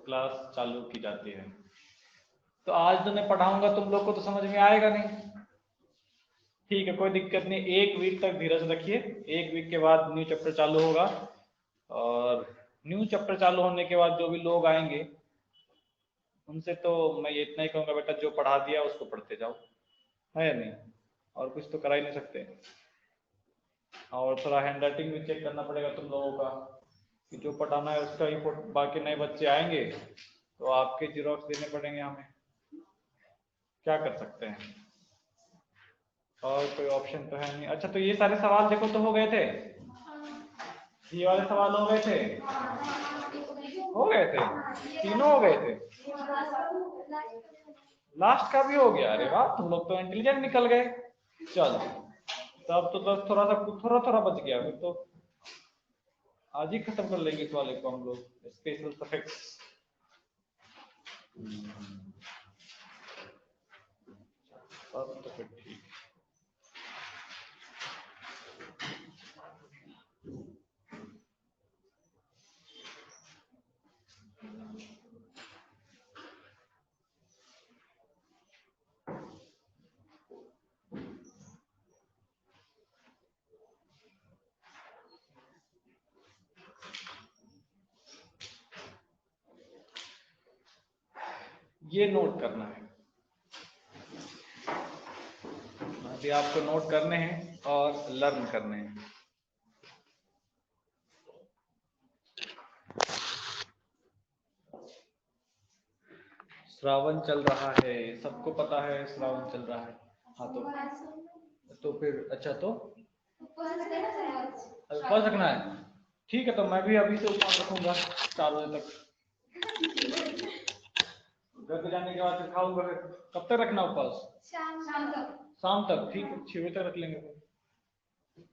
Class चालू की जाती है। तो आज जो मैं पढ़ाऊंगा तुम लोग को तो समझ में आएगा नहीं, ठीक है, कोई दिक्कत नहीं, 1 वीक तक धीरज रखिए। 1 वीक के बाद न्यू चैप्टर चालू होगा, और न्यू चैप्टर चालू होने के बाद जो भी लोग आएंगे उनसे तो मैं ये इतना ही कहूँगा, बेटा जो पढ़ा दिया उसको पढ़ते जाओ, है या नहीं, और कुछ तो करा ही नहीं सकते। और थोड़ा हैंड राइटिंग भी चेक करना पड़ेगा तुम लोगों का, कि जो पढ़ाना है उसका ही बाकी नए बच्चे आएंगे तो आपके जीरोक्स देने पड़ेंगे हमें, क्या कर सकते हैं, और कोई ऑप्शन तो है नहीं। अच्छा, तो ये सारे सवाल देखो तो हो गए थे, ये वाले सवाल हो गए थे, हो गए थे, तीनों हो गए थे, लास्ट का भी हो गया। अरे वाह, तुम लोग तो इंटेलिजेंट निकल गए। चलो, तब तो बस थोड़ा सा थोड़ा थोड़ा बच गया, फिर तो आज ही खत्म कर लेंगे इस वाले को हम लोग, स्पेशल सफिक्स। तब तो फिर ठीक। ये नोट करना है, अभी आपको नोट करने हैं और लर्न करने हैं। श्रावण चल रहा है, सबको पता है श्रावण चल रहा है। हाँ, तो फिर अच्छा, तो उपवास रखना है, ठीक है, तो मैं भी अभी से उपवास रखूंगा 4 बजे तक, घर पे जाने के बाद फिर खाऊंगा। फिर कब तक रखना उपवास? शाम तक, ठीक है, 6 बजे तक रख लेंगे फिर।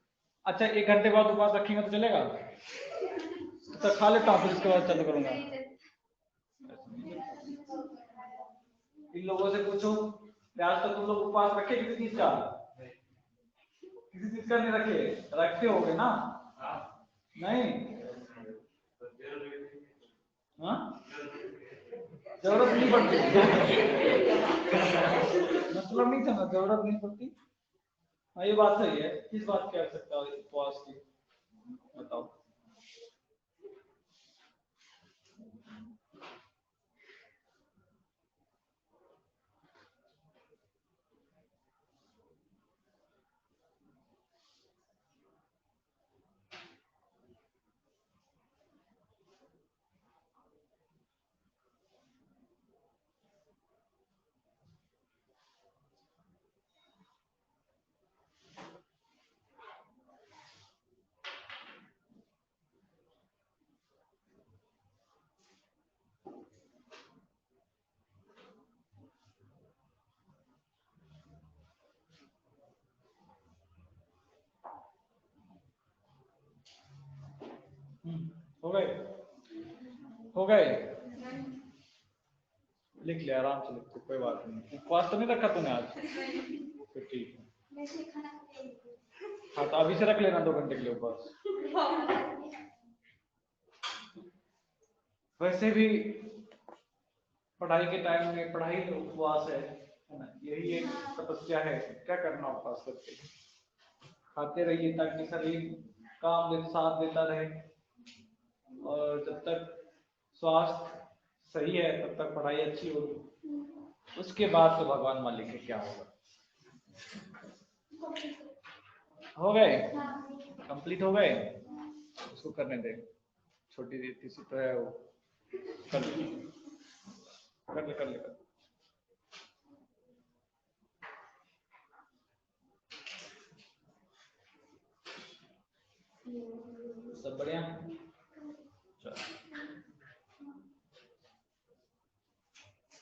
अच्छा, 1 घंटे बाद उपवास रखेंगे तो चलेगा? तो खा लेता हूँ, फिर उसके बाद चालू करूंगा। इन लोगों से पूछो, आज तक तुम लोग उपवास रखे किसी चीज का? किसी चीज का नहीं रखे? रखते होगे ना? नहीं? हाँ, जरूरत नहीं पड़ती। मतलब नहीं समझ, जरूरत नहीं पड़ती। हाँ, ये बात सही है, किस बात की आवश्यकता है उपवास की, बताओ। हो गए, हो गए, लिख लिया, आराम से लिख, कोई बात नहीं। उपवास तो नहीं रखा तूने आज? तो ठीक है, हाँ, तो अभी से रख लेना 2 घंटे के लिए उपवास। वैसे भी पढ़ाई के टाइम में पढ़ाई तो उपवास है ना, यही एक तपस्या है, क्या करना उपवास करके, खाते रहिए ताकि शरीर काम साथ देता रहे, और जब तक स्वास्थ्य सही है तब तक पढ़ाई अच्छी होगी, उसके बाद तो भगवान मालिक है क्या होगा। हो गए, कंप्लीट हो गए, उसको करने दे, छोटी सी तो है वो, कर ले कर ले कर ले कर। सब बढ़िया, चल,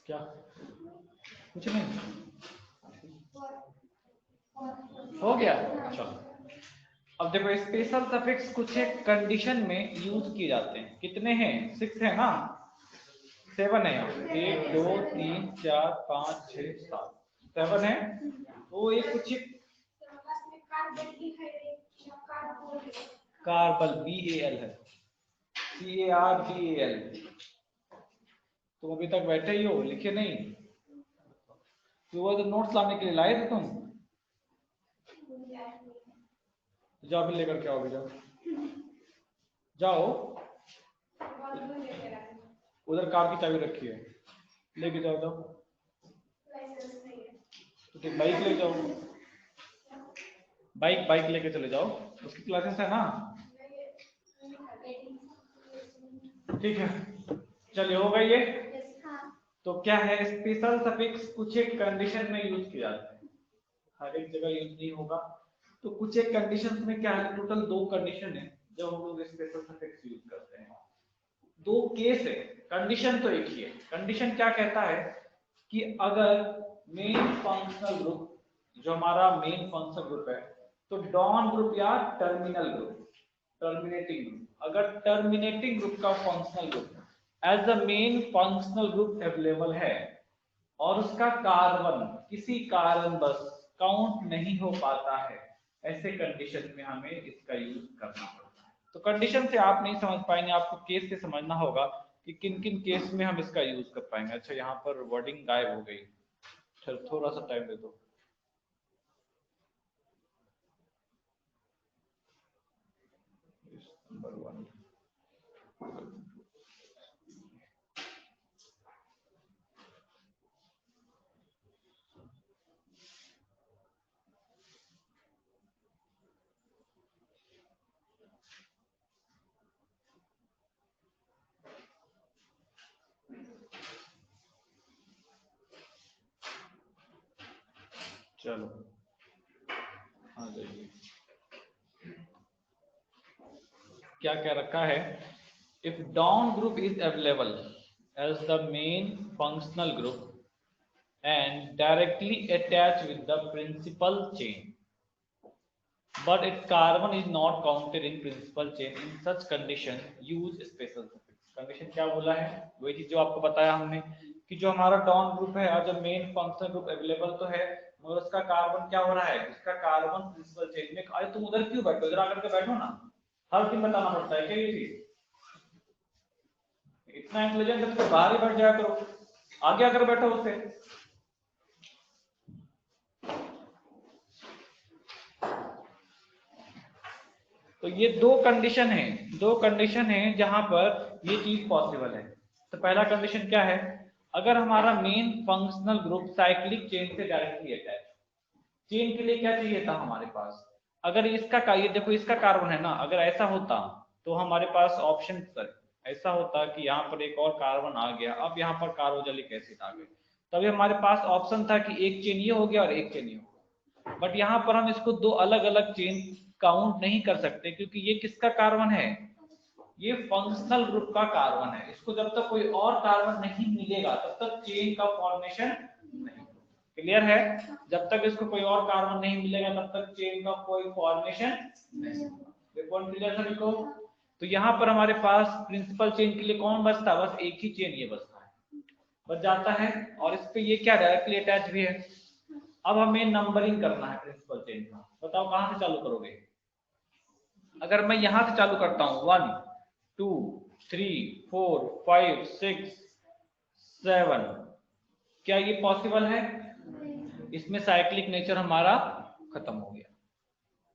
क्या कुछ नहीं हो गया? चलो, अब देखो, स्पेशल सफिक्स कुछ एक कंडीशन में यूज किए जाते हैं, कितने हैं? 6 है ना, 7 है, 1 2 3 4 5 6 7, 7 है। वो एक कुछ कार्बल, BAL है, CARBAL, तुम अभी तक बैठे ही हो, लिखे नहीं? सुबह तो नोट्स लाने के लिए लाए थे तुम? जाओ भी लेकर के आओ, भी जाओ जाओ, उधर कार की चाबी रखी है, लेके जाओ जाओ। तो बाइक ले जाओ, बाइक लेके चले जाओ, उसकी क्लासेस है ना। ठीक है, चलिए हो गई ये। तो क्या है, स्पेशल सफिक्स कुछ एक कंडीशन में यूज किया जाता है, हर एक जगह यूज नहीं होगा। तो कुछ एक कंडीशन में क्या है, टोटल 2 कंडीशन है जब हम लोग स्पेशल सफिक्स यूज करते हैं। 2 केस है, कंडीशन तो एक ही है। कंडीशन क्या कहता है कि अगर मेन फंक्शनल ग्रुप, जो हमारा मेन फंक्शनल ग्रुप है, तो डॉन ग्रुप या टर्मिनल ग्रुप, टर्मिनेटिंग ग्रुप, अगर टर्मिनेटिंग ग्रुप का functional group as the main functional group available है और उसका कार्बन किसी कारणवश काउंट नहीं हो पाता है, ऐसे कंडीशन में हमें इसका यूज करना पड़ता है। तो कंडीशन से आप नहीं समझ पाएंगे, आपको केस से समझना होगा कि किन किन केस में हम इसका यूज कर पाएंगे। अच्छा, यहाँ पर वर्डिंग गायब हो गई, थोड़ा सा टाइम दे दो। नंबर 1 चलो आ जाइए। क्या क्या रखा है, if down group is available as the main functional group and directly attached with the principal chain, but its carbon is not counted in principal chain. In such condition, use special suffix. Condition क्या बोला है, वही चीज जो आपको बताया हमने कि जो हमारा डॉन ग्रुप है और जो मेन फंक्शनल ग्रुप अवेलेबल तो है, मगर उसका कार्बन क्या हो रहा है, उसका कार्बन प्रिंसिपल चेन में। अरे तुम उधर क्यों बैठो, इधर आकर के बैठो ना, हर दिन बताना पड़ता है क्या ये चीज? इतना इंटेलिजेंट है तो बाहर ही बैठ जाया करो, आगे आकर बैठो उससे। तो ये 2 कंडीशन है जहां पर ये चीज पॉसिबल है। तो पहला कंडीशन क्या है, अगर हमारा main functional group cyclic chain से डायरेक्टली अटैच, चेन के लिए क्या चाहिए था हमारे पास, अगर इसका ये देखो इसका कार्बन है ना, अगर ऐसा होता तो हमारे पास ऑप्शन सर ऐसा होता कि यहाँ पर एक और कार्बन आ गया, अब यहाँ पर कार्बोक्सिलिक एसिड आ गए, तभी हमारे पास ऑप्शन था कि एक चेन ये हो गया और एक चेन ये हो गया। बट यहाँ पर हम इसको 2 अलग अलग चेन काउंट नहीं कर सकते, क्योंकि ये किसका कार्बन है, ये फंक्शनल ग्रुप का कार्बन है। इसको जब तक कोई और कार्बन नहीं मिलेगा तब तक चेन का फॉर्मेशन नहीं। क्लियर है, जब तक इसको कोई और कार्बन नहीं मिलेगा तब तक चेन का कोई फॉर्मेशन नहीं होगा। ये पॉइंट क्लियर सभी को? तो यहाँ पर हमारे पास प्रिंसिपल चेन के लिए कौन बचता, बस एक ही चेन ये बचता है, बच जाता है। और इस पे ये क्या डायरेक्टली अटैच भी है। अब हमें नंबरिंग करना है प्रिंसिपल चेन का, बताओ कहां से चालू करोगे? अगर मैं यहां से चालू करता हूं 1 2 3 4 5 6 7, क्या ये पॉसिबल है? इसमें साइक्लिक नेचर हमारा खत्म हो गया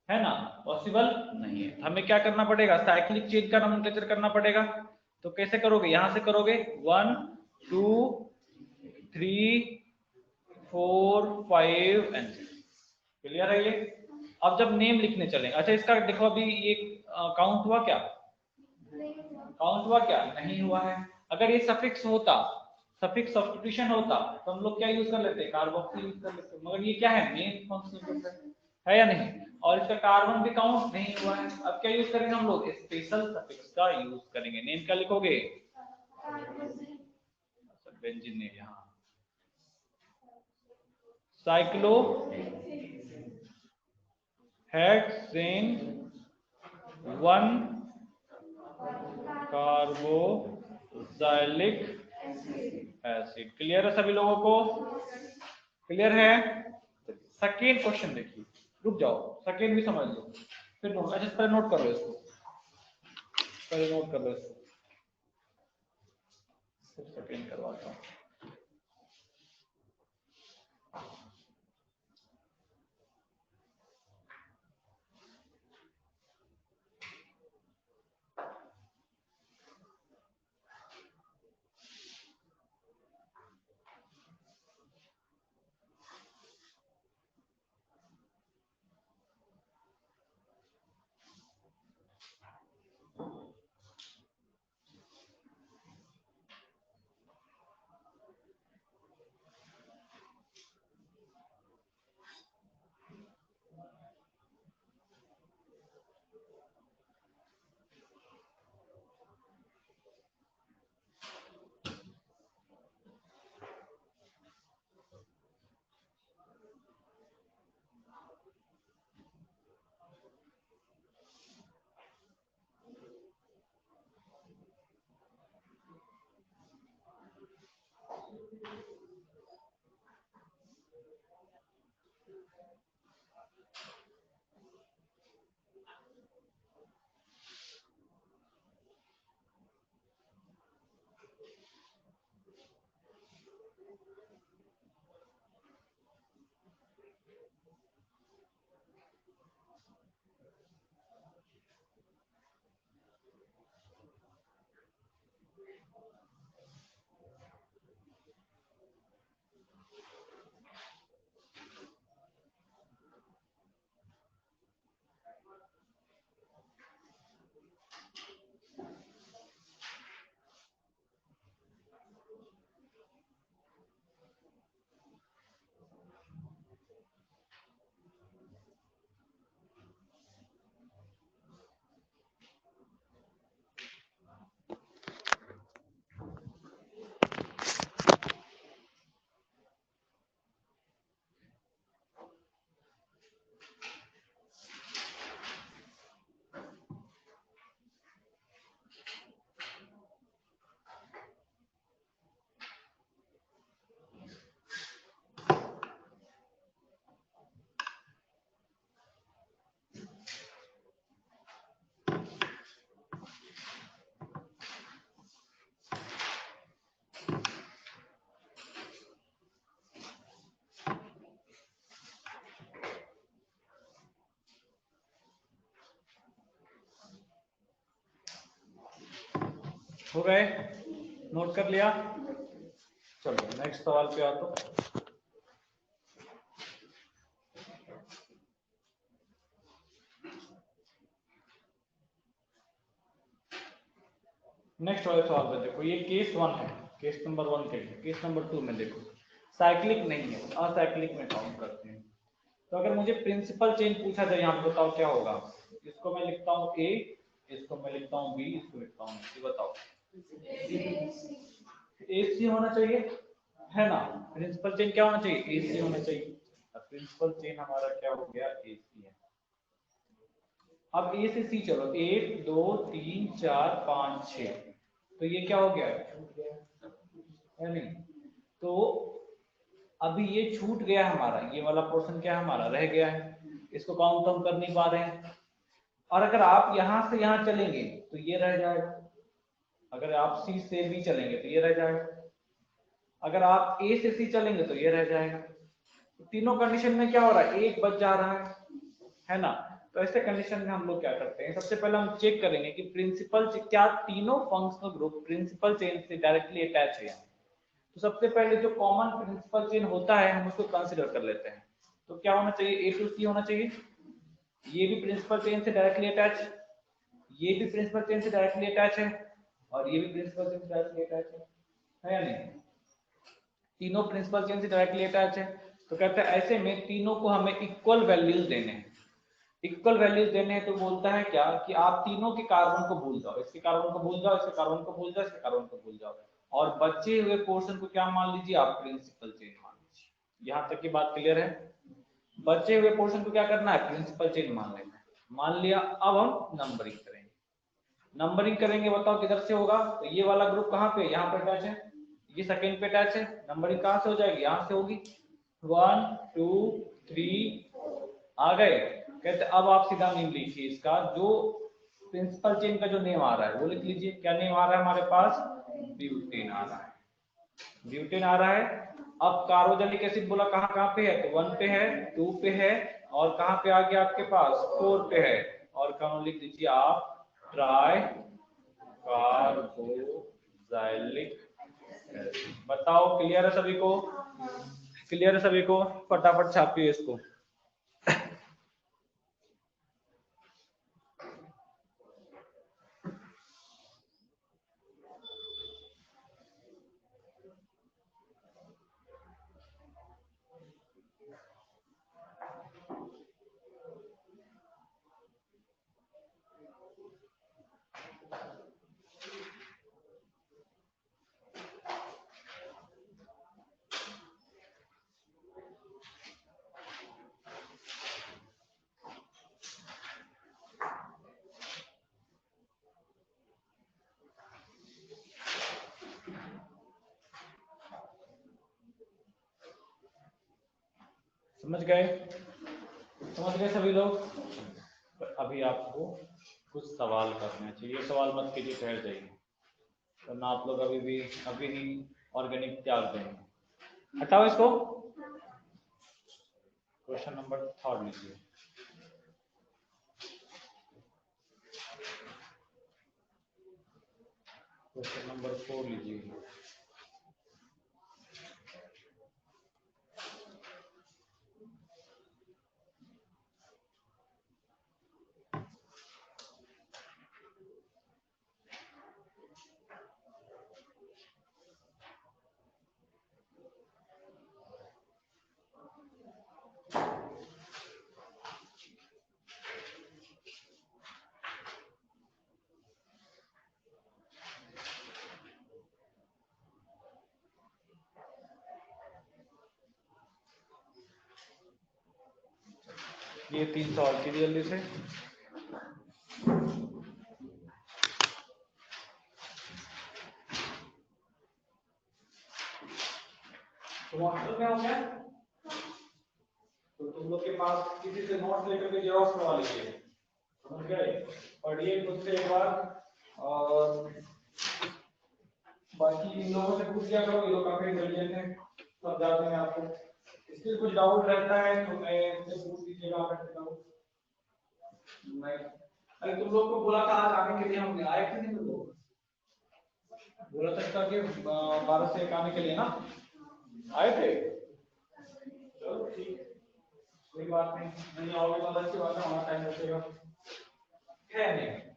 है ना, पॉसिबल नहीं है। हमें क्या करना पड़ेगा, साइक्लिक चेन का नोमेनक्लेचर करना पड़ेगा। तो कैसे करोगे, यहां से करोगे 1 2 3 4 5 एंड 6। क्लियर है ये? अब जब नेम लिखने चलेंगे, अच्छा इसका देखो अभी ये काउंट हुआ क्या, काउंट हुआ क्या, नहीं हुआ है। अगर ये सफिक्स होता, सफिक्स सब्स्टिट्यूशन होता तो हम लोग क्या यूज कर लेते, कार्बोक्सी यूज कर लेते, मगर ये क्या है, मेन फंक्शनल ग्रुप है या नहीं, और इसका कार्बन भी काउंट नहीं हुआ है। अब क्या यूज करेंगे हम लोग, स्पेशल सफिक्स का यूज करेंगे। नेम क्या लिखोगे, बेंजीन ने यहाँ cyclo hexane 1 carboxylic acid. Clear है सभी लोगों को? क्लियर है? सेकेंड क्वेश्चन देखिए, रुक जाओ सेकेंड भी समझ लो फिर नोट। अच्छा पहले नोट कर लो इसको, पहले नोट कर लो इसको। सेकेंड करवाता हूँ। हो गए, नोट कर लिया। चलो नेक्स्ट सवाल पे आ। तो नेक्स्ट वाले सवाल पे देखो, ये केस 1 है, केस नंबर 1 के लिए। केस नंबर 2 में देखो साइक्लिक नहीं है, असाइक्लिक में काउंट करते हैं। तो अगर मुझे प्रिंसिपल चेन पूछा जाए, यहाँ पे बताओ क्या होगा। इसको मैं लिखता हूँ ए, इसको मैं लिखता हूँ बी, इसको लिखता हूँ सी। बताओ ए सी होना चाहिए, है ना। प्रिंसिपल चेन क्या होना चाहिए, ए सी होना चाहिए। प्रिंसिपल चेन हमारा क्या हो गया, ए सी है। अब ए से सी चलो, 1 2 3 4 5 6, तो ये क्या हो गया, है नहीं। तो अभी ये छूट गया हमारा, ये वाला पोर्शन क्या हमारा रह गया है, इसको काउंट हम कर नहीं पा रहे हैं। और अगर आप यहां से यहां चलेंगे तो ये रह जाएगा, अगर आप सी से बी चलेंगे तो ये रह जाएगा, अगर आप ए से सी चलेंगे तो ये रह जाएगा। तो तीनों कंडीशन में क्या हो रहा है, एक बच जा रहा है ना। तो ऐसे कंडीशन में हम लोग क्या करते हैं, सबसे पहले हम चेक करेंगे कि प्रिंसिपल क्या तीनों फंक्शनल ग्रुप प्रिंसिपल चेन से डायरेक्टली अटैच है। तो सबसे पहले जो कॉमन प्रिंसिपल चेन होता है हम उसको कंसीडर कर लेते हैं। तो क्या होना चाहिए, ए टू सी होना चाहिए। ये भी प्रिंसिपल चेन से डायरेक्टली अटैच, ये भी प्रिंसिपल चेन से डायरेक्टली अटैच है, और ये भी प्रिंसिपल चेन से डायरेक्टली अटैच है या नहीं। तीनों प्रिंसिपल चेन से डायरेक्टली अटैच है। तो कहते हैं ऐसे में तीनों को हमें इक्वल वैल्यूज देने हैं। इक्वल वैल्यूज देने हैं तो बोलता है क्या कि आप तीनों के कार्बन को भूल जाओ, इसके कार्बन को भूल जाओ, इसके कार्बन को भूल जाओ, इसके कार्बन को भूल जाओ, और बचे हुए पोर्शन को क्या मान लीजिए, आप प्रिंसिपल चेन मान लीजिए। यहां तक की बात क्लियर है। बचे हुए पोर्शन को क्या करना है, प्रिंसिपल चेन मान लेना है। मान लिया, अब हम नंबरिंग करेंगे। नंबरिंग करेंगे, बताओ किधर से होगा। तो ये वाला ग्रुप कहाँ पे, यहाँ पे अटैच है, ये सेकंड पे अटैच है। नंबरिंग कहाँ से हो जाएगी, यहाँ से होगी। 1 2 3 आ गए। कहते अब आप सीधा नेम लिखिए इसका, जो प्रिंसिपल चेन का जो नेम आ रहा है वो लिख लीजिए। क्या नेम आ रहा है हमारे पास, ब्यूटेन आ रहा है। ब्यूटेन आ रहा है। अब कार्बोक्सिलिक एसिड बोला कहाँ कहाँ पे है, तो 1 पे है, 2 पे है, और कहाँ पे आ गया आपके पास 4 पे है। और कहाँ लिख दीजिए आप ट्राई कार्बोक्सिलिक एसिड। बताओ क्लियर है सभी को? क्लियर है सभी को? फटाफट छापिए इसको। समझ गए? समझ गए सभी लोग? अभी आपको कुछ सवाल करने चाहिए, सवाल मत कीजिए, ठहर जाइए, वरना आप लोग अभी ही ऑर्गेनिक त्याग देंगे। हटाओ इसको। क्वेश्चन नंबर 3 लीजिए। क्वेश्चन नंबर 4 लीजिए। ये 3 सवाल कीजिए जल्दी से। तुम हॉस्टल में हो क्या? तो तुम लोग के पास किसी से नोट्स लेकर के जेरॉक्स करवा लीजिए। समझ गए? पढ़िए खुद से एक बार, और बाकी इन लोगों से पूछ लिया करो, ये लोग काफी इंटेलिजेंट है, सब जानते हैं आपको। इसलिए कुछ डाउट रहता है तो मैं से पूछ लीजिएगा, अगर डाउट। मैं अरे तुम लोग को बोला था आज आने के लिए, हमने आए थे नहीं, तुम लोग बोला था कि 12 से 1 आने के लिए ना, आए थे? चलो ठीक है, कोई बात नहीं, नहीं आओगे तो अच्छी बात है, हमारा टाइम बचेगा। है नहीं।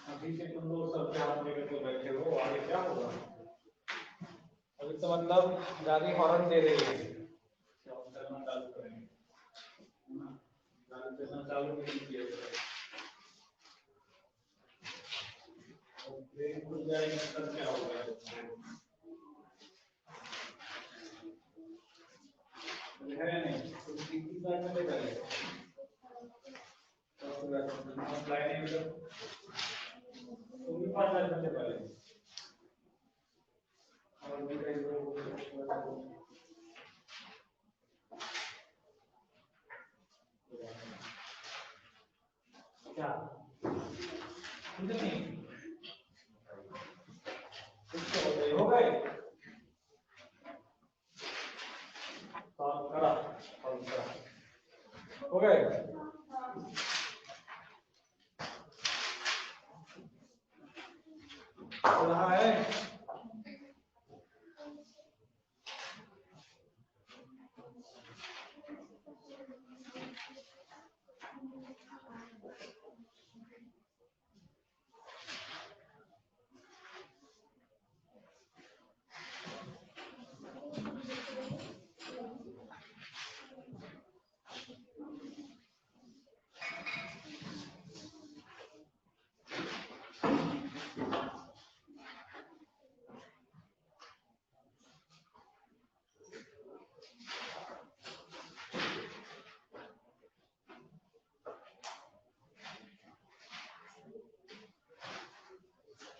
अभी से तुम लोग सब ध्यान देकर के बैठे हो, आगे क्या होगा? अभी तो मतलब गाड़ी हॉर्न दे रही है, चलना चालू करेंगे ना, गाड़ी चलना चालू नहीं किया। खुल जाएगा तब क्या होगा? है नहीं तो किसी बार में पहले तो अप्लाई नहीं होगा तो भी 5 घंटे पहले और भी कई लोग क्या कुछ नहीं कुछ हो गए करा हो गए रहा है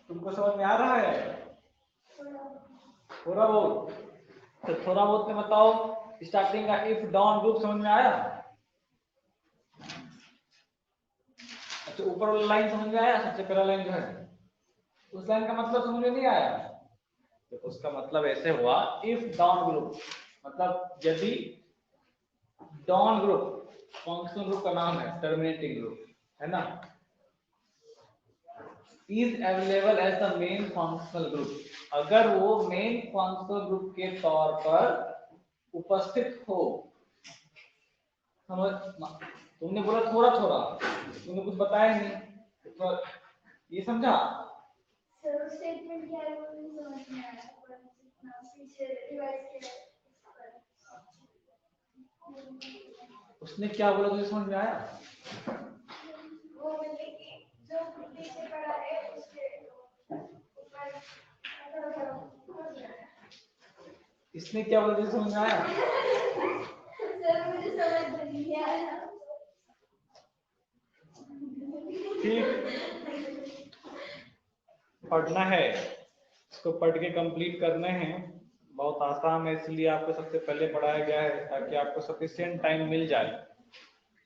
तुमको समझ में आ रहा है थोड़ा बहुत तो थोड़ा बहुत में बताओ स्टार्टिंग का इफ डाउन ग्रुप समझ में आया अच्छा ऊपर वाला लाइन समझ में आया सबसे पहला लाइन जो है उस लाइन का मतलब समझ में नहीं आया तो उसका मतलब ऐसे हुआ इफ डाउन ग्रुप मतलब यदि डाउन ग्रुप फंक्शनल ग्रुप का नाम है टर्मिनेटिंग ग्रुप है ना is available as the main functional group अगर वो मेन फंक्शनल ग्रुप के तौर पर उपस्थित हो समझ तुमने बोला थोड़ा थोड़ा तुमने कुछ बताया नहीं तो ये समझा सर स्टेटमेंट क्या है वो नहीं समझ में आया पर इतना पीछे रिवाइज किया उसने क्या बोला तुझे समझ में आया वो बोले कि जो पीछे पड़ा है उसके ऊपर इसने क्या बोला तुझे समझ में आया सर मुझे समझ में नहीं आया ठीक पढ़ना है इसको पढ़ के कंप्लीट करने हैं बहुत आसान है इसलिए आपको सबसे पहले पढ़ाया गया है ताकि आपको सफिशिएंट टाइम मिल जाए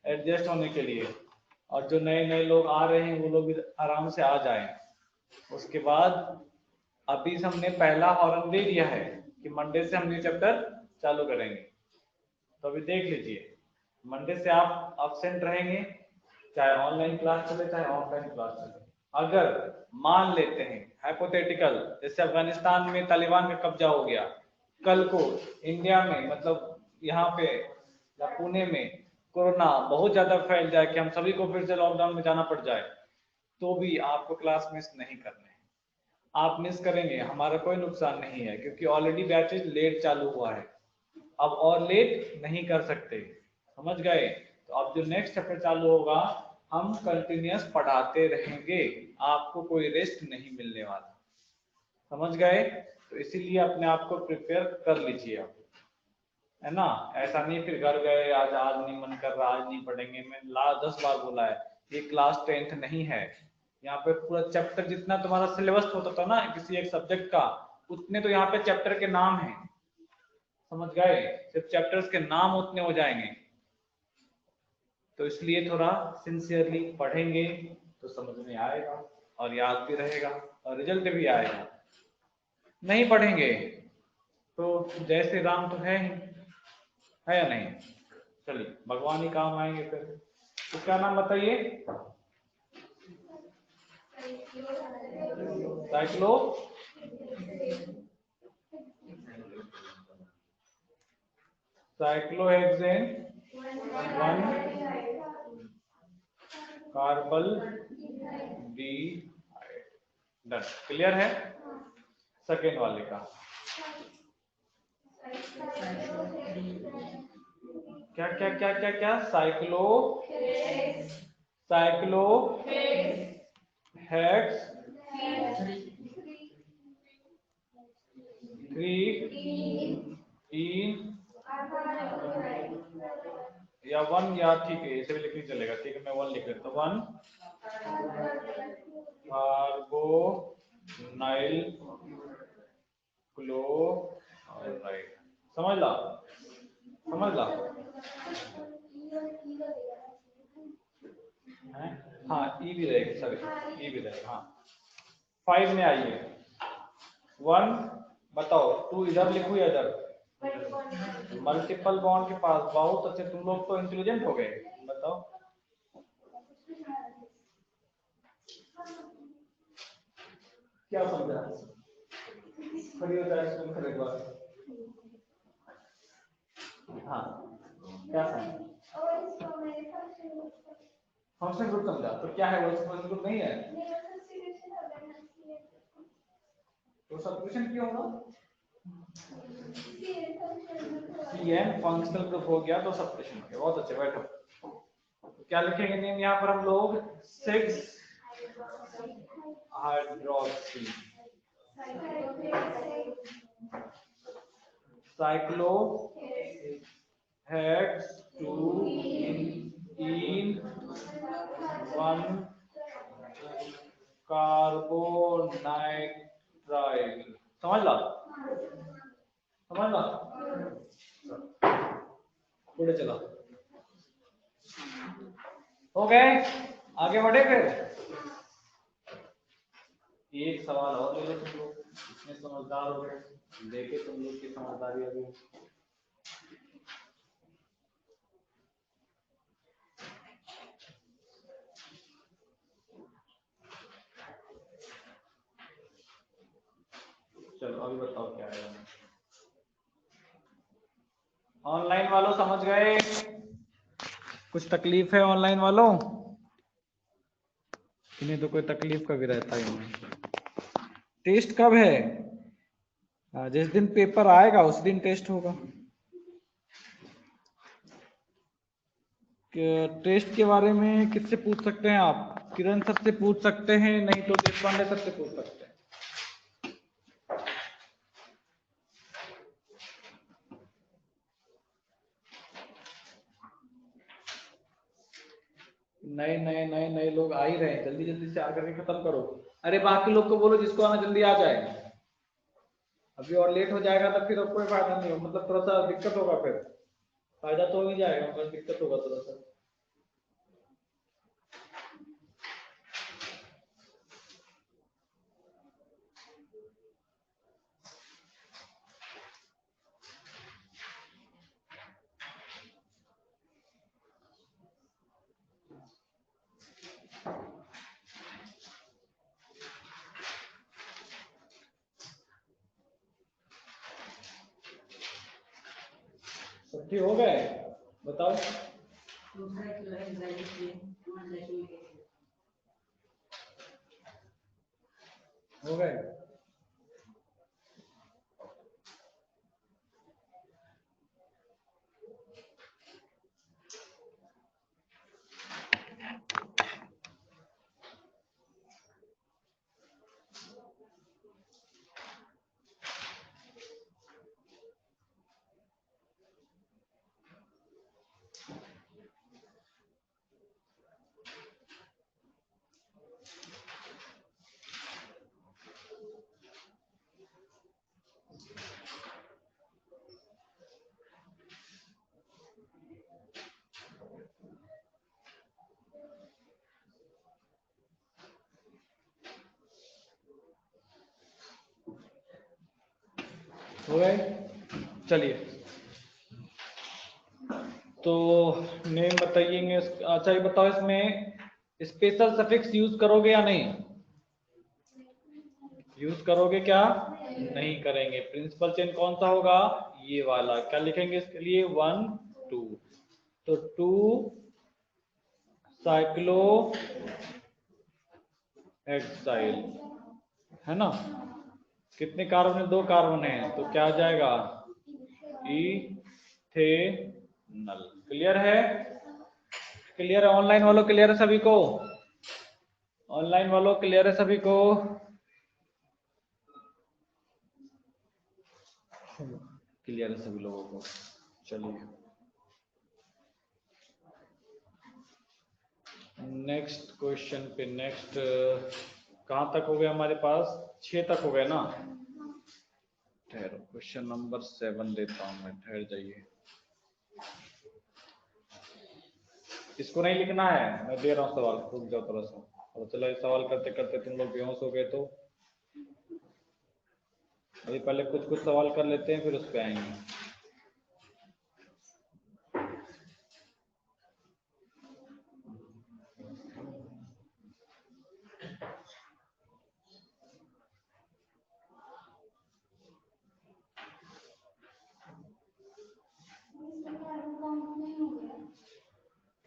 एडजस्ट होने के लिए और जो नए नए लोग आ रहे हैं वो लोग भी आराम से आ जाएं उसके बाद अभी हमने पहला हॉर्न दे दिया है कि मंडे से हम ये चैप्टर चालू करेंगे तो अभी देख लीजिए मंडे से आप अब्सेंट रहेंगे चाहे ऑनलाइन क्लास चले चाहे ऑफलाइन क्लास चले अगर मान लेते हैं हाइपोथेटिकल जैसे अफगानिस्तान में तालिबान का कब्जा हो गया कल को इंडिया में मतलब यहाँ पे या पुणे में कोरोना बहुत ज्यादा फैल जाए कि हम सभी को फिर से लॉकडाउन में जाना पड़ जाए तो भी आपको क्लास मिस नहीं करने हैं आप मिस करेंगे हमारा कोई नुकसान नहीं है क्योंकि ऑलरेडी बैचेज लेट चालू हुआ है अब और लेट नहीं कर सकते समझ गए तो अब जो नेक्स्ट चैप्टर चालू होगा हम कंटिन्यूअस पढ़ाते रहेंगे आपको कोई रेस्ट नहीं मिलने वाला समझ गए तो इसीलिए अपने आप को प्रिपेयर कर लीजिए आप है ना ऐसा नहीं फिर घर गए आज आज नहीं मन कर रहा आज नहीं पढ़ेंगे मैं 10 बार बोला है ये क्लास 10th नहीं है यहाँ पे पूरा चैप्टर जितना तुम्हारा सिलेबस होता था ना किसी एक सब्जेक्ट का उतने तो यहाँ पे चैप्टर के नाम हैं समझ गए सिर्फ चैप्टर्स के नाम उतने हो जाएंगे तो इसलिए थोड़ा सिंसियरली पढ़ेंगे तो समझ में आएगा और याद भी रहेगा और रिजल्ट भी आएगा नहीं पढ़ेंगे तो जय श्री राम तो है ही है या नहीं चलिए भगवान ही काम आएंगे फिर तो क्या नाम बताइए cyclo cyclohexane 1 carpal D done clear है सेकेंड वाले का क्या क्या क्या क्या क्या साइक्लो हेक्स यार ठीक है, ऐसे भी लिखने चलेगा, ठीक है मैं 1 लिख लेता हूँ। 1 कार्बोनाइल क्लोराइड। समझ ला, समझ ला। हैं? हाँ ई भी रहेगा, सॉरी ई भी रहेगा। हाँ 5 में आइए 1 बताओ, 2 इधर लिखूं या इधर? मल्टीपल बॉन्ड के पास, बहुत अच्छे, तुम लोग तो इंटेलिजेंट हो गए। बताओ क्या समझा? खड़ी हो जाए इसमें फिर एक बार। हाँ क्या समझा? फंक्शन ग्रुप समझा, तो क्या है वो? फंक्शन ग्रुप नहीं है तो सब्स्टिट्यूशन क्यों होगा? CN फंक्शनल ग्रुप हो गया तो सब्स्टिट्यूशन हो गया। बहुत अच्छे, बैठो। तो क्या लिखेंगे नेम यहाँ पर हम लोग? 6 हाइड्रोक्सी साइक्लो हेक्स 2 इन 1 कार्बोनाइट्राइल। समझ ला, समझ ला। थोड़े चला, हो गए, आगे बढ़े फिर। एक सवाल और ले लो तुम लोग, इसमें समझदार हो गए, देखे तुम लोग की समझदारी अभी। चलो अभी बताओ क्या है। ऑनलाइन वालों समझ गए? कुछ तकलीफ है ऑनलाइन वालों? इन्हें तो कोई तकलीफ का भी रहता ही नहीं। टेस्ट कब है? जिस दिन पेपर आएगा उस दिन टेस्ट होगा। टेस्ट के बारे में किससे पूछ सकते हैं आप? किरण सर से पूछ सकते हैं, नहीं तो देशपांडे सर से पूछ सकते हैं। नए नए नए नए लोग आ ही रहे हैं, जल्दी जल्दी से आकर के खत्म करो। अरे बाकी लोग को बोलो जिसको आना जल्दी आ जाए। अभी और लेट हो जाएगा तो फिर कोई फायदा नहीं हो, मतलब थोड़ा सा दिक्कत होगा, फिर फायदा तो हो ही जाएगा पर दिक्कत होगा थोड़ा सा। छुट्टी हो गए? बताओ। हो गए? हो गए? चलिए तो नेम बताइएंगे। अच्छा ये बताओ, इसमें स्पेशल सफिक्स यूज करोगे या नहीं? यूज करोगे क्या? नहीं करेंगे। प्रिंसिपल चेन कौन सा होगा? ये वाला। क्या लिखेंगे इसके लिए? 1 2, तो 2 साइक्लो हेक्साइल है ना। कितने कार्बन है? 2 कार्बन है, तो क्या आ जाएगा? इथेनल। क्लियर है? क्लियर है? ऑनलाइन वालों क्लियर है सभी को? ऑनलाइन वालों क्लियर है सभी को? क्लियर है सभी लोगों को? चलिए नेक्स्ट क्वेश्चन पे नेक्स्ट कहाँ तक हो गया हमारे पास? 6 तक हो गया ना। ठहरो, क्वेश्चन नंबर 7 देता हूँ मैं, ठहर जाइए। इसको नहीं लिखना है, मैं दे रहा हूँ सवाल, रुक जाओ थोड़ा सा। और चलो ये सवाल करते करते तुम लोग बेहोश हो गए तो अभी पहले कुछ कुछ सवाल कर लेते हैं, फिर उस पर आएंगे।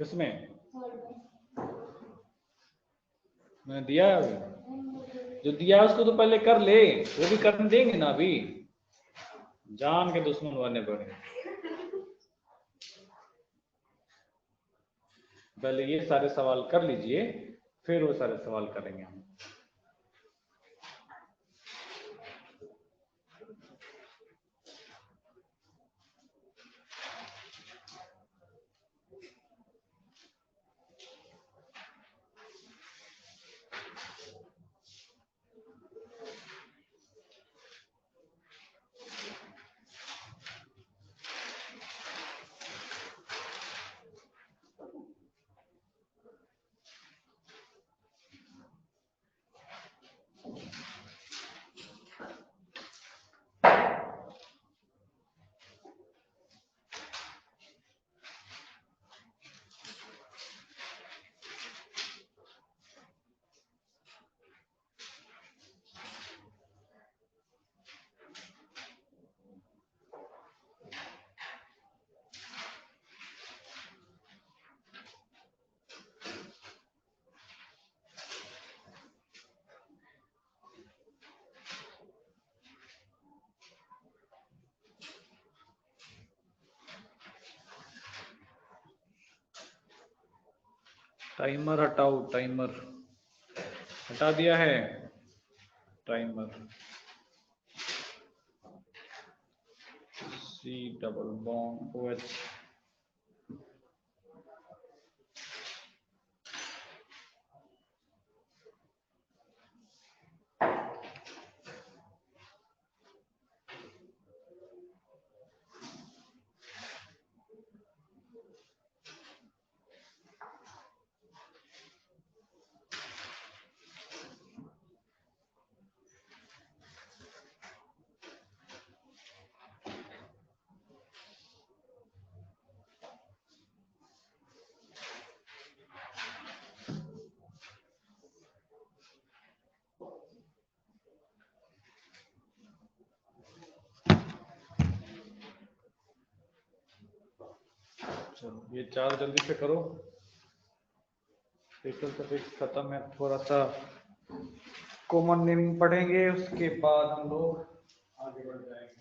किसमें? मैंने दिया है अभी? जो दिया है उसको तो पहले कर ले, वो भी करने देंगे ना अभी, जान के दुश्मन बनने पड़े। पहले ये सारे सवाल कर लीजिए, फिर वो सारे सवाल करेंगे हम। टाइमर हटाओ, टाइमर हटा दिया है। Timer C double bond OH। चलो ये 4 जल्दी से करो, स्पेशल सफिक्स खत्म है। थोड़ा सा कॉमन नेमिंग पढ़ेंगे, उसके बाद हम लोग आगे बढ़ जाएंगे।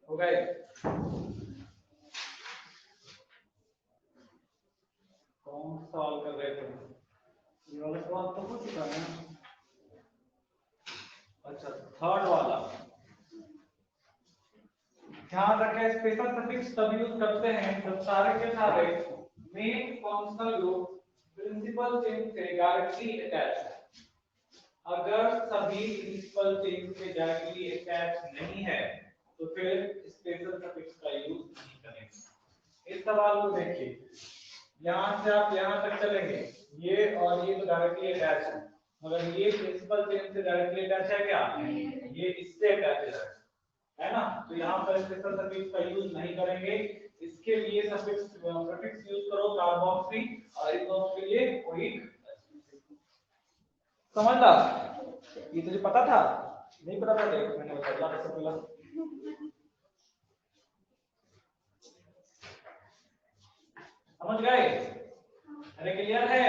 हो गए? कौन सॉल्व कर रहे थे? ये वाला सवाल तो हो चुका है ना। अच्छा, थर्ड वाला ध्यान रखें, स्पेशल सफिक्स तब यूज करते हैं जब सारे के सारे main functional group principal chain से डायरेक्टली अटैच है। अगर सभी प्रिंसिपल चेन से डायरेक्टली अटैच नहीं है तो फिर स्पेशल सफिक्स का यूज नहीं करेंगे। इस सवाल को देखिए, यहां से आप यहां तक चलेंगे, ये और ये तो डायरेक्टली अटैच है, मगर ये प्रिंसिपल चेन से डायरेक्टली अटैच है क्या? ये इससे अटैच है ना? तो यहाँ पर स्पेशल सफिक्स का यूज नहीं करेंगे। इसके लिए सफिक्स प्रीफिक्स यूज करो कार्बोक्सी, और इस के लिए ओइक। समझ ला? ये तुझे पता था? नहीं पता था? देख मैंने बताया था सबसे पहले। समझ गए? अरे क्लियर है?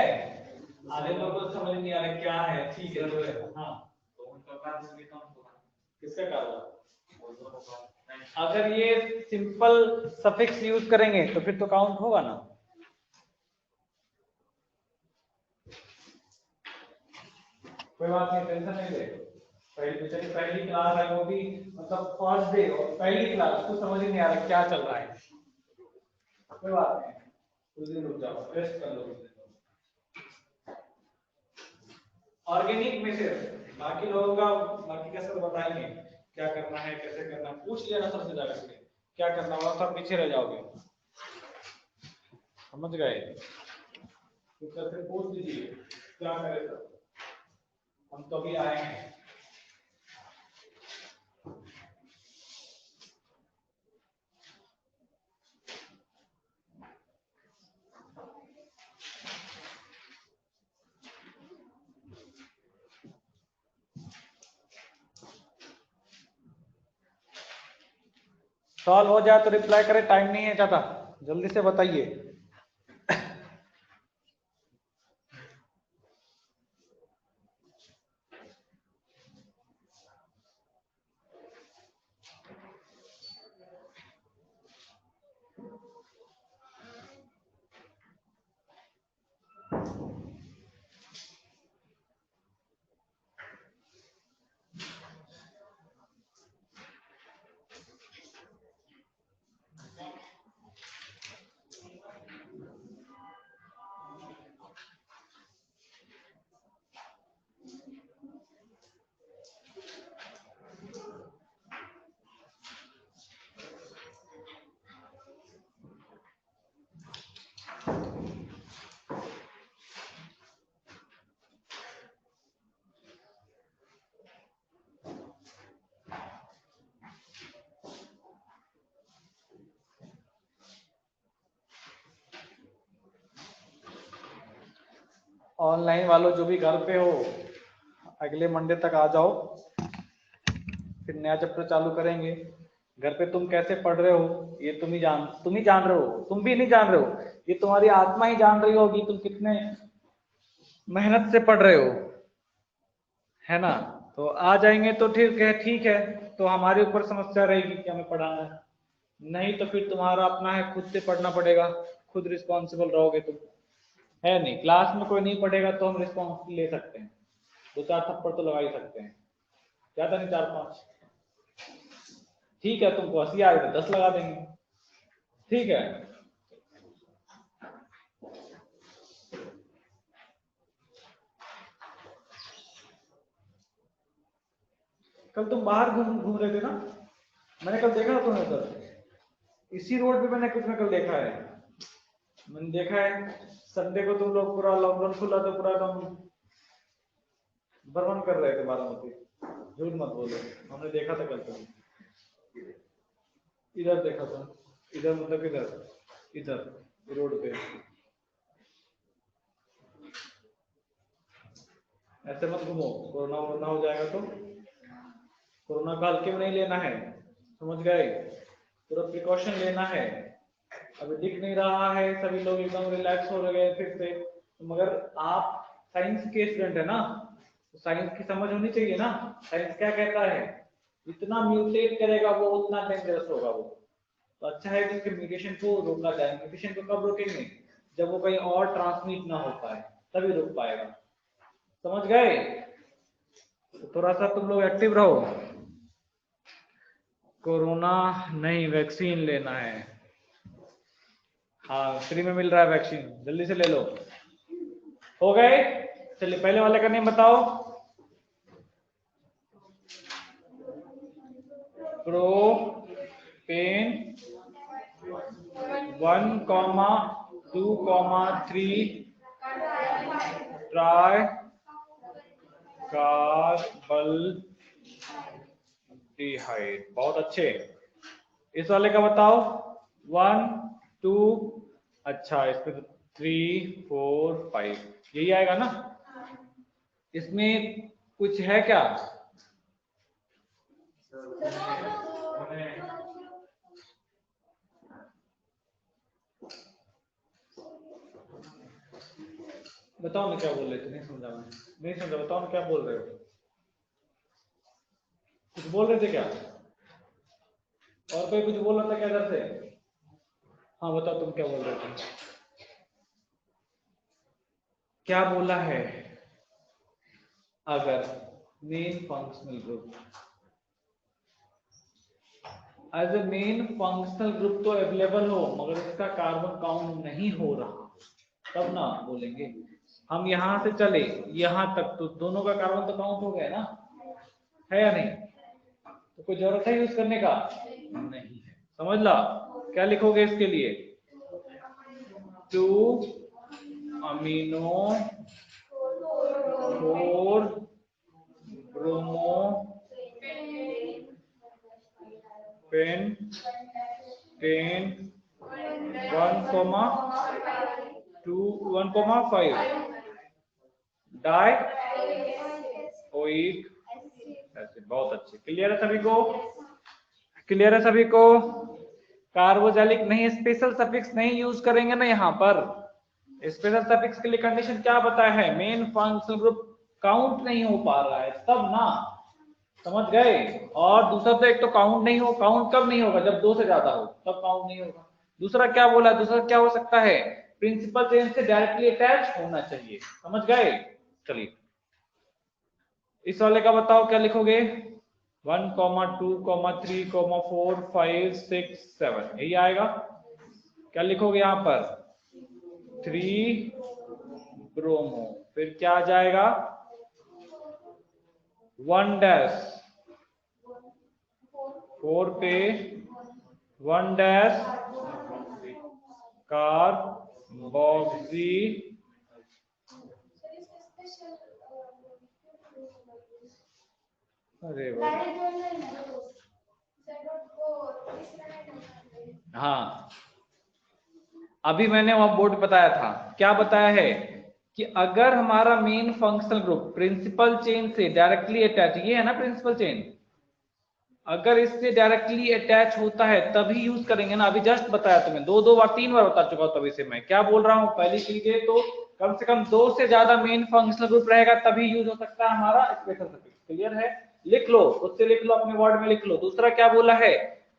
आधे लोगों को समझ नहीं आ रहा क्या है। ठीक है तो हाँ, तो उनका कार्य भी कम होगा। किसका कार्य? अगर ये सिंपल सफिक्स यूज करेंगे तो फिर तो काउंट होगा ना। कोई बात नहीं, टेंशन नहीं ले। पहली क्लास है, वो भी मतलब फर्स्ट डे और पहली क्लास, कुछ समझ ही नहीं आ रहा क्या चल रहा है। कोई बात नहीं, कुछ दिन रुक जाओ, रेस्ट कर लो। ऑर्गेनिक में से बाकी लोगों का बाकी का सब बताएंगे क्या करना है, कैसे करना है। पूछ लेना सबसे ज्यादा क्या करना होगा, सब पीछे रह जाओगे। समझ गए? तो फिर पूछ लीजिए क्या करें सर, हम तो अभी आए हैं। सॉल्व हो जाए तो रिप्लाई करें, टाइम नहीं है ज्यादा, जल्दी से बताइए। ऑनलाइन वालों जो भी घर पे हो, अगले मंडे तक आ जाओ, फिर नया चैप्टर चालू करेंगे। घर पे तुम कैसे पढ़ रहे हो ये तुम ही जान रहे हो, तुम भी नहीं जान रहे हो, ये तुम्हारी आत्मा ही जान रही होगी तुम कितने मेहनत से पढ़ रहे हो, है ना? तो आ जाएंगे तो ठीक है, तो हमारे ऊपर समस्या रहेगी कि हमें पढ़ाना है, नहीं तो फिर तुम्हारा अपना है, खुद से पढ़ना पड़ेगा, खुद रिस्पॉन्सिबल रहोगे तुम, है नहीं? क्लास में कोई नहीं पढ़ेगा तो हम रिस्पॉन्सिबिलिटी ले सकते हैं, 2-4 थप्पड़ तो लगा ही सकते हैं, ज्यादा नहीं 4-5। ठीक है, तुमको 80 आ गए तो 10 लगा देंगे, ठीक है? कल तुम बाहर घूम घूम रहे थे ना, मैंने कल देखा तुम्हें सर, इसी रोड पे मैंने कुछ में कल देखा है, मैंने देखा है संडे को तुम लोग पूरा लॉकडाउन खुला तो पूरा एकदम भ्रमण कर रहे थे बारामती, झूठ मत बोलो, हमने देखा था कल तुम इधर देखा था, इधर मतलब इधर इधर रोड पे। ऐसे मत घूमो, कोरोना वोरोना हो जाएगा तो, कोरोना का हल्के में नहीं लेना है, समझ गए? पूरा प्रिकॉशन लेना है। अभी दिख नहीं रहा है, सभी लोग एकदम रिलैक्स हो गए फिर से, मगर आप साइंस के स्टूडेंट है ना, तो साइंस की समझ होनी चाहिए ना, साइंस क्या कहता है जितना म्यूटेट करेगा वो उतना डेंजरस होगा वो। तो अच्छा है कि इसके म्यूटेशन को रोका जाए। म्यूटेशन को कब रोकेंगे? जब वो कहीं और ट्रांसमिट ना हो पाए, तभी रोक पाएगा। समझ गए? तो थोड़ा सा तुम लोग एक्टिव रहो। कोरोना नहीं, वैक्सीन लेना है। हाँ, फ्री में मिल रहा है वैक्सीन, जल्दी से ले लो। हो गए? चलिए पहले वाले का नेम बताओ। Propane 1,2,3 tri carbaldehyde. बहुत अच्छे। इस वाले का बताओ। 1 2, अच्छा इसमें तो 3 4 5 यही आएगा ना? इसमें कुछ है क्या? बताओ ना क्या बोल रहे थे, नहीं समझा मैं, नहीं समझा, बताओ ना क्या बोल रहे हो, कुछ बोल रहे थे क्या? और कोई कुछ बोल रहा था क्या इधर से? हाँ बताओ तुम क्या बोल रहे थे, क्या बोला है? अगर main functional group as a main functional group तो अवेलेबल हो मगर इसका कार्बन काउंट नहीं हो रहा, तब ना बोलेंगे। हम यहां से चले यहां तक तो दोनों का कार्बन तो काउंट हो गया ना, है या नहीं? तो कोई जरूरत है यूज करने का? नहीं है। समझ ला, क्या लिखोगे इसके लिए? 2 amino 4 bromo pent 1,2 1,5 di oic acid. बहुत अच्छे, क्लियर है सभी को? क्लियर है सभी को? कार्बोजेलिक नहीं, स्पेशल सफिक्स नहीं यूज करेंगे ना यहाँ पर। स्पेशल सफिक्स के लिए कंडीशन क्या बताया है? मेन फंक्शनल ग्रुप काउंट नहीं हो पा रहा है तब ना। समझ गए? और दूसरा तो एक तो काउंट नहीं हो, काउंट कब नहीं होगा? जब 2 से ज्यादा हो तब काउंट नहीं होगा। दूसरा क्या बोला? दूसरा क्या हो सकता है? प्रिंसिपल चेन से डायरेक्टली अटैच होना चाहिए। समझ गए? चलिए इस वाले का बताओ क्या लिखोगे? 1, 2, 3, 4, 5, 6, 7 यही आएगा। क्या लिखोगे यहाँ पर? 3 ब्रोमो, फिर क्या आ जाएगा? 1 डैश 4 पे 1 डैश कार्बोक्सी। अरे हाँ, अभी मैंने वहां बोर्ड बताया था, क्या बताया है कि अगर हमारा main functional group principal chain से डायरेक्टली अटैच, ये है ना प्रिंसिपल चेन, अगर इससे डायरेक्टली अटैच होता है तभी यूज करेंगे ना। अभी जस्ट बताया तुम्हें, 2 बार 3 बार बता चुका हूं, तभी से मैं क्या बोल रहा हूं। पहली चीज है तो कम से कम 2 से ज्यादा मेन फंक्शनल ग्रुप रहेगा तभी यूज हो सकता है हमारा स्पेशल सफिक्स। क्लियर है? लिख लो, उससे लिख लो, अपने वर्ड में लिख लो। दूसरा क्या बोला है?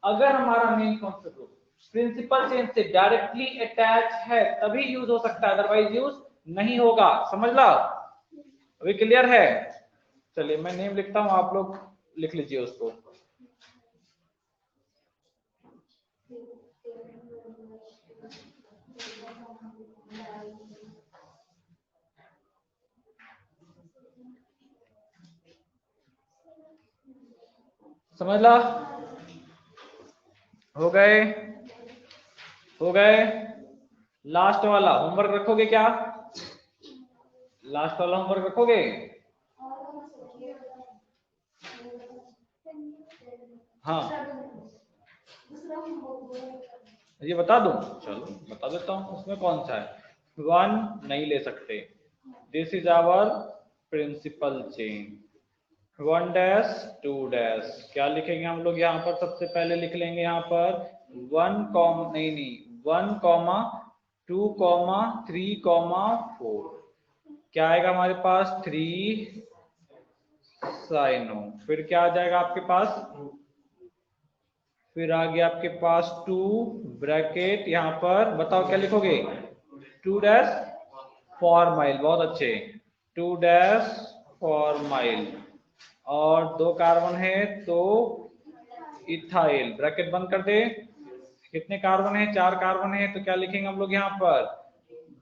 अगर हमारा main functional group principal chain से डायरेक्टली अटैच है तभी यूज हो सकता है, अदरवाइज यूज नहीं होगा। समझ ला? अभी क्लियर है? चलिए मैं नेम लिखता हूं, आप लोग लिख लीजिए उसको। समझ ला? हो गए? हो गए? लास्ट वाला होमवर्क रखोगे क्या? लास्ट वाला होमवर्क रखोगे? हाँ ये बता दूं? चलो बता देता हूं, उसमें कौन सा है। 1 नहीं ले सकते, this is our principal chain. 1 dash 2 dash क्या लिखेंगे हम लोग यहाँ पर? सबसे पहले लिख लेंगे यहाँ पर 1 कॉम नहीं नहीं 1, 2, 3, 4 क्या आएगा हमारे पास? 3 साइनो। फिर क्या आ जाएगा आपके पास, फिर आ गया आपके पास 2 ब्रैकेट, यहाँ पर बताओ क्या लिखोगे, 2 डैश फॉर माइल, बहुत अच्छे, 2 डैश फॉर माइल, और 2 कार्बन है तो इथाइल, ब्रैकेट बंद कर दे। कितने कार्बन है, 4 कार्बन है, तो क्या लिखेंगे हम लोग यहाँ पर,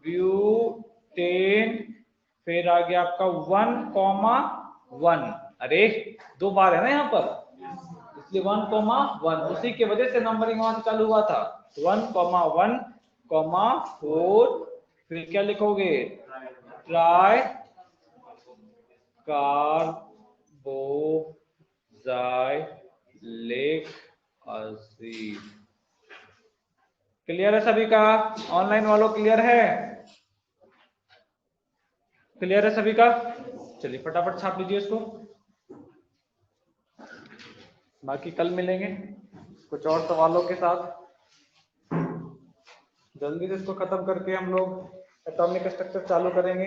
ब्यूटेन, फिर आ गया आपका 1,1, अरे 2 बार है ना यहाँ पर, इसलिए 1,1, उसी की वजह से नंबरिंग वहां से चालू हुआ था, 1,1,4, फिर क्या लिखोगे, ट्राई कार्बोक्सिलिक एसिड। क्लियर है सभी का, ऑनलाइन वालों क्लियर है, क्लियर है सभी का, चलिए फटाफट छाप लीजिए इसको, बाकी कल मिलेंगे कुछ और सवालों के साथ। जल्दी से इसको खत्म करके हम लोग एटॉमिक स्ट्रक्चर चालू करेंगे।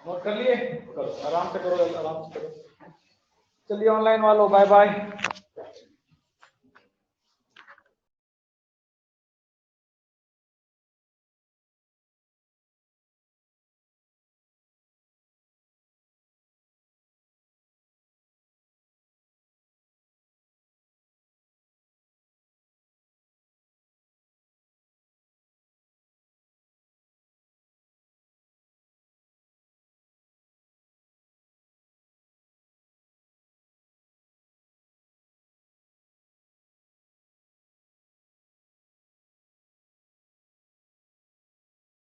नोट कर लिए, करो आराम से करो, आराम से करो। चलिए ऑनलाइन वालों बाय बाय।